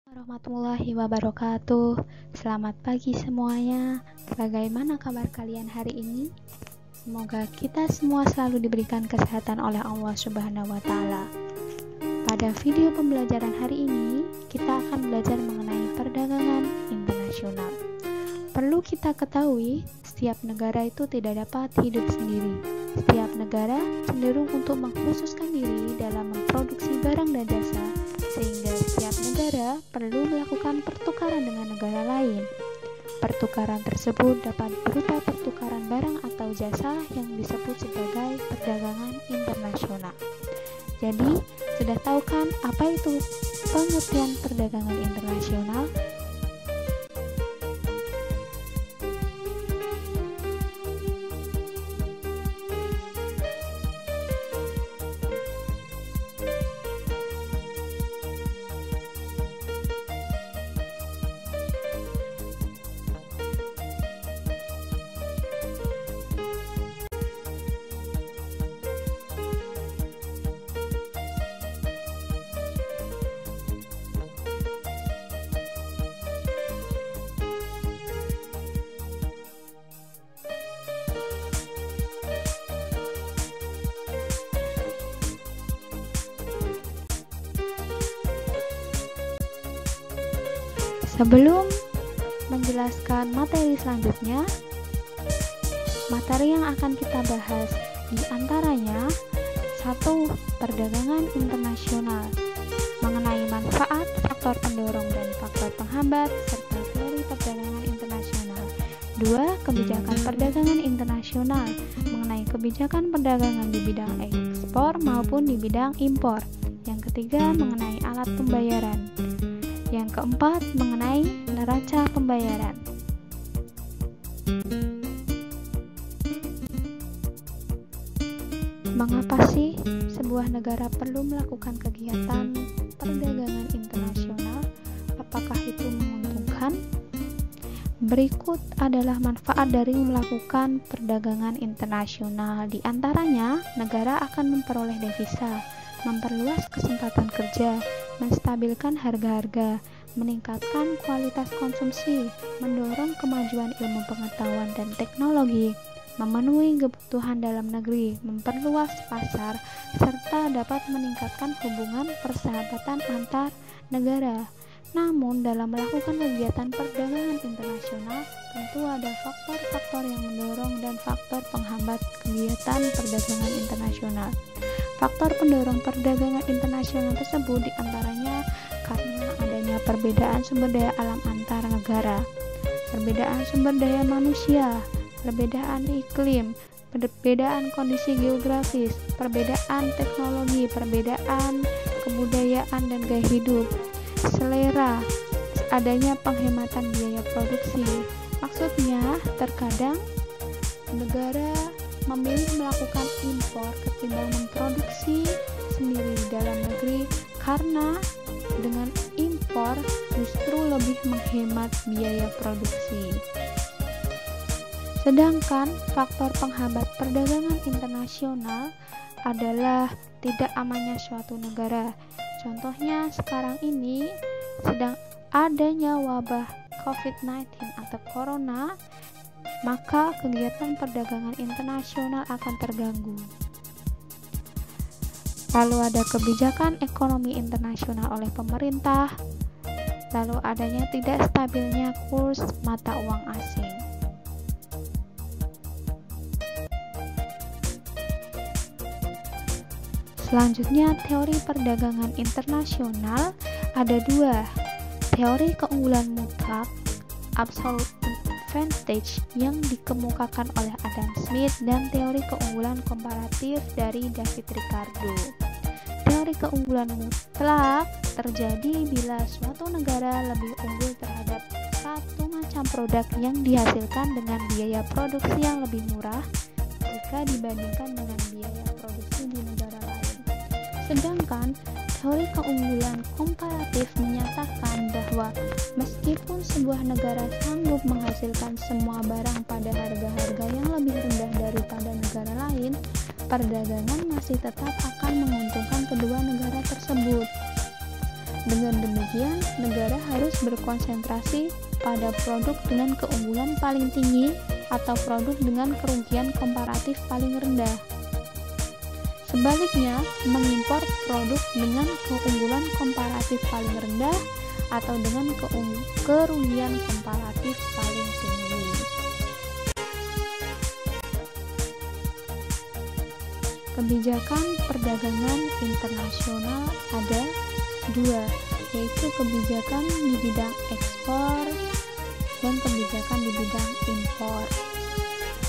Warahmatullahi wabarakatuh. Selamat pagi semuanya. Bagaimana kabar kalian hari ini? Semoga kita semua selalu diberikan kesehatan oleh Allah Subhanahu wa taala. Pada video pembelajaran hari ini, kita akan belajar mengenai perdagangan internasional. Perlu kita ketahui, setiap negara itu tidak dapat hidup sendiri. Setiap negara cenderung untuk mengkhususkan diri dalam memproduksi barang dan jasa, sehingga setiap negara perlu melakukan pertukaran dengan negara lain. Pertukaran tersebut dapat berupa pertukaran barang atau jasa yang disebut sebagai perdagangan internasional. Jadi, sudah tahu kan apa itu pengertian perdagangan internasional? Sebelum menjelaskan materi selanjutnya, materi yang akan kita bahas di antaranya 1. Perdagangan internasional mengenai manfaat, faktor pendorong dan faktor penghambat serta teori perdagangan internasional. 2. Kebijakan perdagangan internasional mengenai kebijakan perdagangan di bidang ekspor maupun di bidang impor. Yang ketiga, mengenai alat pembayaran. Yang keempat, mengenai neraca pembayaran. Mengapa sih sebuah negara perlu melakukan kegiatan perdagangan internasional? Apakah itu menguntungkan? Berikut adalah manfaat dari melakukan perdagangan internasional. Di antaranya, negara akan memperoleh devisa, memperluas kesempatan kerja, menstabilkan harga-harga, meningkatkan kualitas konsumsi, mendorong kemajuan ilmu pengetahuan dan teknologi, memenuhi kebutuhan dalam negeri, memperluas pasar, serta dapat meningkatkan hubungan persahabatan antar negara. Namun, dalam melakukan kegiatan perdagangan internasional, tentu ada faktor-faktor yang mendorong dan faktor penghambat kegiatan perdagangan internasional. Faktor pendorong perdagangan internasional tersebut diantaranya karena adanya perbedaan sumber daya alam antar negara, perbedaan sumber daya manusia, perbedaan iklim, perbedaan kondisi geografis, perbedaan teknologi, perbedaan kebudayaan dan gaya hidup, selera, adanya penghematan biaya produksi. Maksudnya, terkadang negara memilih melakukan impor ketimbang memproduksi sendiri di dalam negeri karena dengan impor justru lebih menghemat biaya produksi. Sedangkan faktor penghambat perdagangan internasional adalah tidak amannya suatu negara. Contohnya sekarang ini sedang adanya wabah COVID-19 atau Corona, maka kegiatan perdagangan internasional akan terganggu. Lalu ada kebijakan ekonomi internasional oleh pemerintah, lalu adanya tidak stabilnya kurs mata uang asing. Selanjutnya, teori perdagangan internasional ada 2. Teori keunggulan mutlak absolute advantage yang dikemukakan oleh Adam Smith dan teori keunggulan komparatif dari David Ricardo. Teori keunggulan mutlak terjadi bila suatu negara lebih unggul terhadap satu macam produk yang dihasilkan dengan biaya produksi yang lebih murah jika dibandingkan dengan biaya produksi di negara lain. Sedangkan teori keunggulan komparatif menyatakan bahwa meskipun sebuah negara sanggup menghasilkan semua barang pada harga-harga yang lebih rendah daripada negara lain, perdagangan masih tetap akan menguntungkan kedua negara tersebut. Dengan demikian, negara harus berkonsentrasi pada produk dengan keunggulan paling tinggi atau produk dengan kerugian komparatif paling rendah. Sebaliknya, mengimpor produk dengan keunggulan komparatif paling rendah atau dengan kerugian komparatif paling tinggi. Kebijakan perdagangan internasional ada dua, yaitu kebijakan di bidang ekspor dan kebijakan di bidang impor.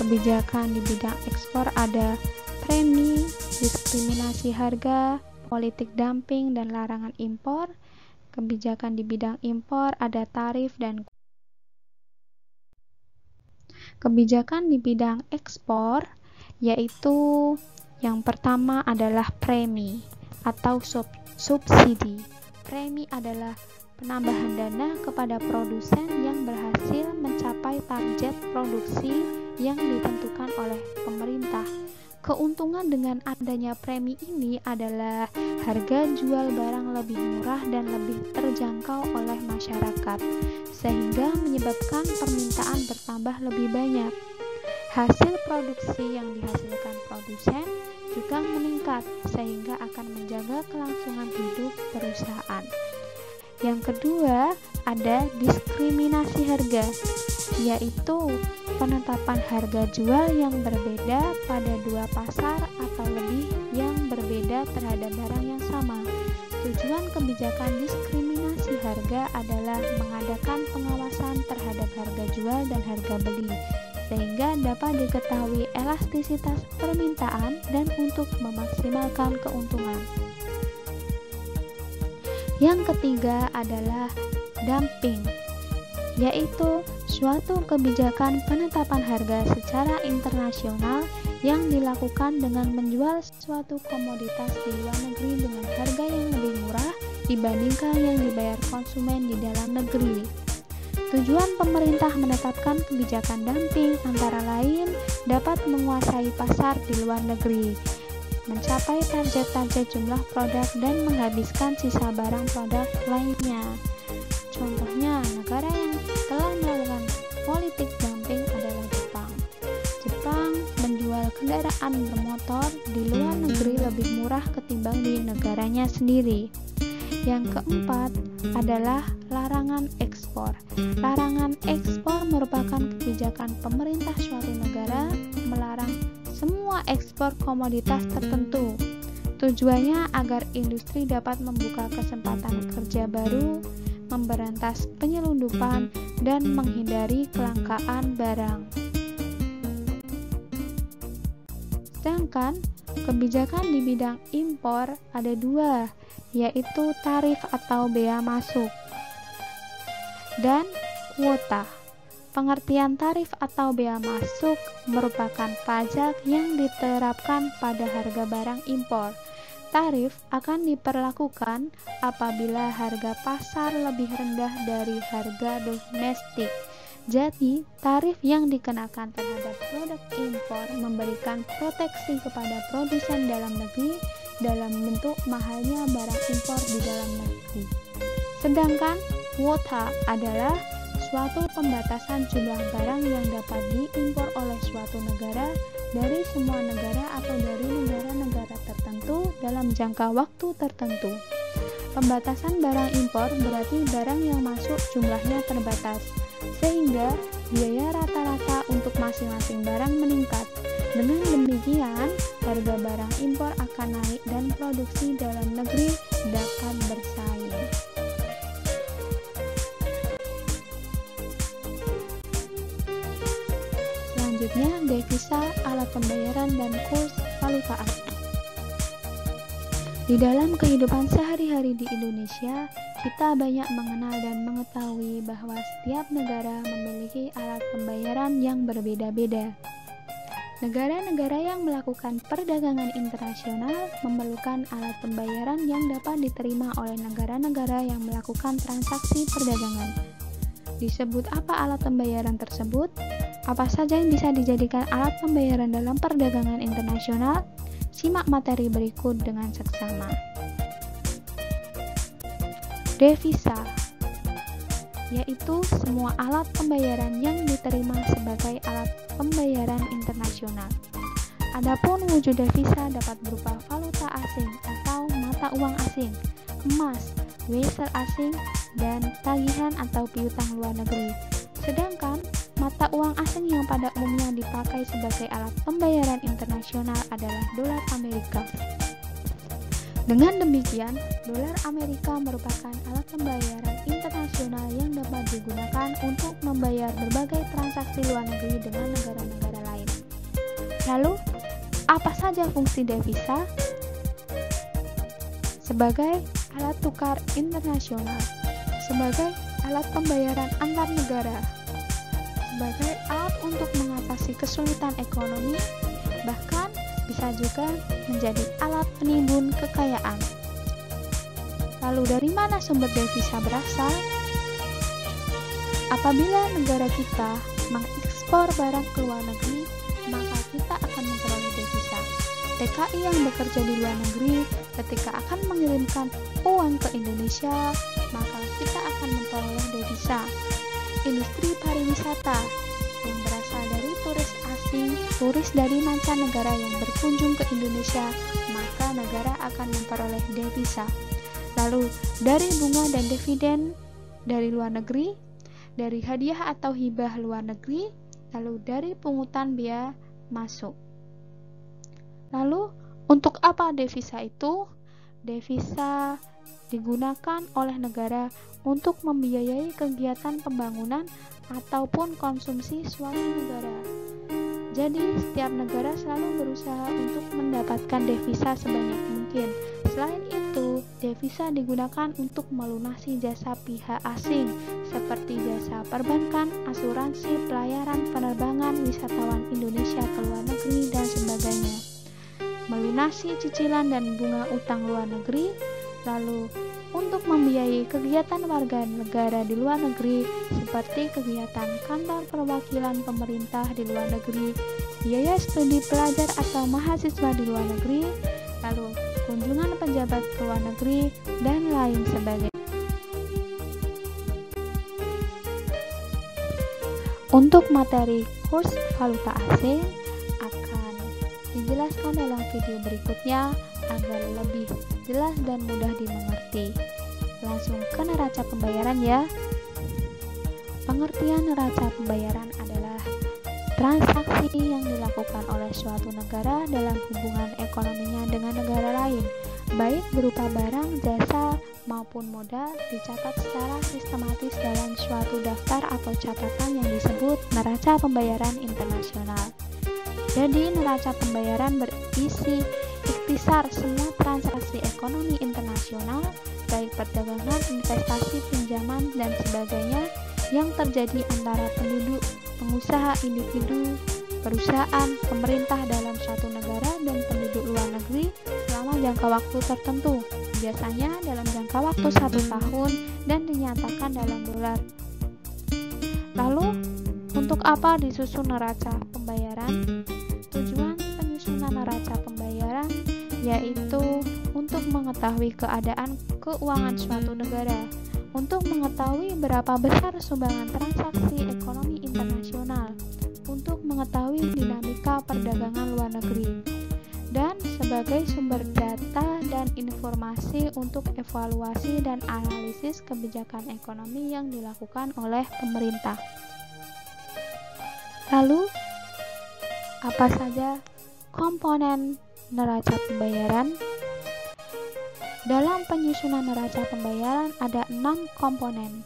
Kebijakan di bidang ekspor ada premi, diskriminasi harga, politik dumping, dan larangan impor. Kebijakan di bidang impor ada tarif dan kebijakan di bidang ekspor, yaitu yang pertama adalah premi atau subsidi. Premi adalah penambahan dana kepada produsen yang berhasil mencapai target produksi yang ditentukan oleh pemerintah. Keuntungan dengan adanya premi ini adalah harga jual barang lebih murah dan lebih terjangkau oleh masyarakat, sehingga menyebabkan permintaan bertambah lebih banyak. Hasil produksi yang dihasilkan produsen juga meningkat, sehingga akan menjaga kelangsungan hidup perusahaan. Yang kedua, ada diskriminasi harga, yaitu penetapan harga jual yang berbeda pada dua pasar atau lebih yang berbeda terhadap barang yang sama. Tujuan kebijakan diskriminasi harga adalah mengadakan pengawasan terhadap harga jual dan harga beli, sehingga dapat diketahui elastisitas permintaan dan untuk memaksimalkan keuntungan. Yang ketiga adalah dumping, yaitu suatu kebijakan penetapan harga secara internasional yang dilakukan dengan menjual suatu komoditas di luar negeri dengan harga yang lebih murah dibandingkan yang dibayar konsumen di dalam negeri. Tujuan pemerintah menetapkan kebijakan dumping antara lain dapat menguasai pasar di luar negeri, mencapai target-target jumlah produk, dan menghabiskan sisa barang produk lainnya. Contohnya, negara yang telah melakukan politik dumping adalah Jepang. Jepang menjual kendaraan bermotor di luar negeri lebih murah ketimbang di negaranya sendiri. Yang keempat adalah larangan ekspor. Larangan ekspor merupakan kebijakan pemerintah suatu negara melarang semua ekspor komoditas tertentu. Tujuannya agar industri dapat membuka kesempatan kerja baru, memberantas penyelundupan, dan menghindari kelangkaan barang. Sedangkan kebijakan di bidang impor ada dua, yaitu tarif atau bea masuk dan kuota. Pengertian tarif atau bea masuk merupakan pajak yang diterapkan pada harga barang impor. Tarif akan diperlakukan apabila harga pasar lebih rendah dari harga domestik. Jadi, tarif yang dikenakan terhadap produk impor memberikan proteksi kepada produsen dalam negeri dalam bentuk mahalnya barang impor di dalam negeri. Sedangkan kuota adalah suatu pembatasan jumlah barang yang dapat diimpor oleh suatu negara dari semua negara atau dari negara-negara tertentu dalam jangka waktu tertentu. Pembatasan barang impor berarti barang yang masuk jumlahnya terbatas, sehingga biaya rata-rata untuk masing-masing barang meningkat. Dengan demikian, harga barang impor akan naik dan produksi dalam negeri dapat bersaing. Selanjutnya, devisa, alat pembayaran, dan kurs valuta asing. Di dalam kehidupan sehari-hari di Indonesia, kita banyak mengenal dan mengetahui bahwa setiap negara memiliki alat pembayaran yang berbeda-beda. Negara-negara yang melakukan perdagangan internasional memerlukan alat pembayaran yang dapat diterima oleh negara-negara yang melakukan transaksi perdagangan. Disebut apa alat pembayaran tersebut? Apa saja yang bisa dijadikan alat pembayaran dalam perdagangan internasional? Simak materi berikut dengan seksama. devisa, yaitu semua alat pembayaran yang diterima sebagai alat pembayaran internasional. Adapun wujud devisa dapat berupa valuta asing atau mata uang asing, emas, wesel asing, dan tagihan atau piutang luar negeri. Sedangkan mata uang asing yang pada umumnya dipakai sebagai alat pembayaran internasional adalah dolar Amerika. Dengan demikian, dolar Amerika merupakan alat pembayaran internasional yang dapat digunakan untuk membayar berbagai transaksi luar negeri dengan negara-negara lain. Lalu, apa saja fungsi devisa? Sebagai alat tukar internasional, sebagai alat pembayaran antar negara, sebagai alat untuk mengatasi kesulitan ekonomi, bahkan bisa juga menjadi alat penimbun kekayaan. Lalu dari mana sumber devisa berasal? Apabila negara kita mengekspor barang ke luar negeri, maka kita akan memperoleh devisa. TKI yang bekerja di luar negeri ketika akan mengirimkan uang ke Indonesia, maka kita akan memperoleh devisa. Industri pariwisata yang berasal dari turis asing, turis dari mancanegara yang berkunjung ke Indonesia, maka negara akan memperoleh devisa. Lalu dari bunga dan dividen dari luar negeri, dari hadiah atau hibah luar negeri, lalu dari pungutan biaya masuk. Lalu untuk apa devisa itu? Devisa digunakan oleh negara untuk membiayai kegiatan pembangunan ataupun konsumsi suatu negara. Jadi, setiap negara selalu berusaha untuk mendapatkan devisa sebanyak mungkin. Selain itu, devisa digunakan untuk melunasi jasa pihak asing, seperti jasa perbankan, asuransi, pelayaran, penerbangan, wisatawan Indonesia ke luar negeri, dan sebagainya. Melunasi cicilan dan bunga utang luar negeri, lalu untuk membiayai kegiatan warga negara di luar negeri seperti kegiatan kantor perwakilan pemerintah di luar negeri, biaya studi pelajar atau mahasiswa di luar negeri, lalu kunjungan pejabat ke luar negeri, dan lain sebagainya. Untuk materi kurs valuta asing akan dijelaskan dalam video berikutnya agar lebih jelas dan mudah dimengerti. Langsung ke neraca pembayaran ya. Pengertian neraca pembayaran adalah transaksi yang dilakukan oleh suatu negara dalam hubungan ekonominya dengan negara lain, baik berupa barang, jasa, maupun modal, dicatat secara sistematis dalam suatu daftar atau catatan yang disebut neraca pembayaran internasional. Jadi, neraca pembayaran berisi ikhtisar semua transaksi ekonomi internasional, baik perdagangan, investasi, pinjaman, dan sebagainya yang terjadi antara penduduk, pengusaha, individu, perusahaan, pemerintah dalam suatu negara, dan penduduk luar negeri selama jangka waktu tertentu, biasanya dalam jangka waktu 1 tahun dan dinyatakan dalam dolar. Lalu, untuk apa disusun neraca pembayaran? Tujuan penyusunan neraca pembayaran yaitu untuk mengetahui keadaan keuangan suatu negara, untuk mengetahui berapa besar sumbangan transaksi ekonomi internasional, untuk mengetahui dinamika perdagangan luar negeri, dan sebagai sumber data dan informasi untuk evaluasi dan analisis kebijakan ekonomi yang dilakukan oleh pemerintah. Lalu, apa saja komponen neraca pembayaran? Dalam penyusunan neraca pembayaran ada 6 komponen.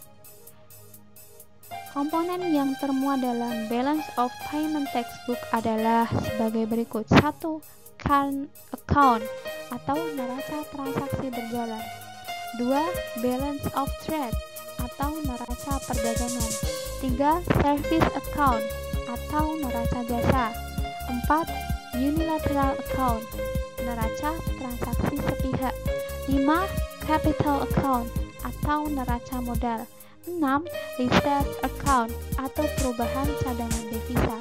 Komponen yang termuat dalam Balance of Payment Textbook adalah sebagai berikut. 1. Current account atau neraca transaksi berjalan. 2. Balance of trade atau neraca perdagangan. 3. Service account atau neraca jasa. 4. Unilateral account, neraca transaksi sepihak. 5. Capital account atau neraca modal. 6. Reserve account atau perubahan cadangan devisa.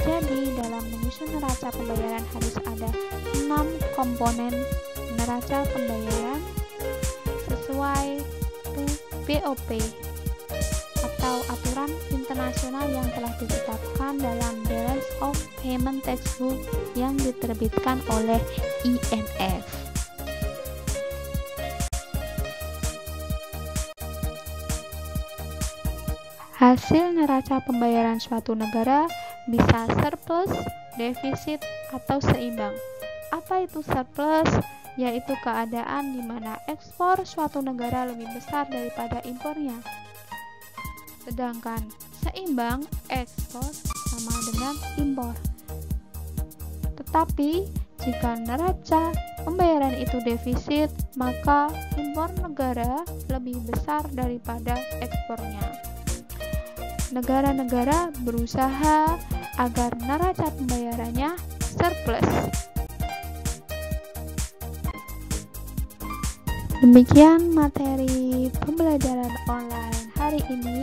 Jadi dalam menyusun neraca pembayaran harus ada 6 komponen neraca pembayaran sesuai BOP atau aturan internasional yang telah ditetapkan dalam Balance of Payment Textbook yang diterbitkan oleh IMF. Hasil neraca pembayaran suatu negara bisa surplus, defisit, atau seimbang. Apa itu surplus? Yaitu keadaan di mana ekspor suatu negara lebih besar daripada impornya. Sedangkan seimbang, ekspor sama dengan impor. Tetapi jika neraca pembayaran itu defisit, maka impor negara lebih besar daripada ekspornya. Negara-negara berusaha agar neraca pembayarannya surplus. Demikian materi pembelajaran online hari ini.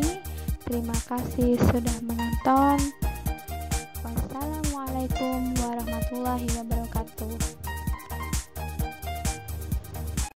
Terima kasih sudah menonton. Wassalamualaikum warahmatullahi wabarakatuh.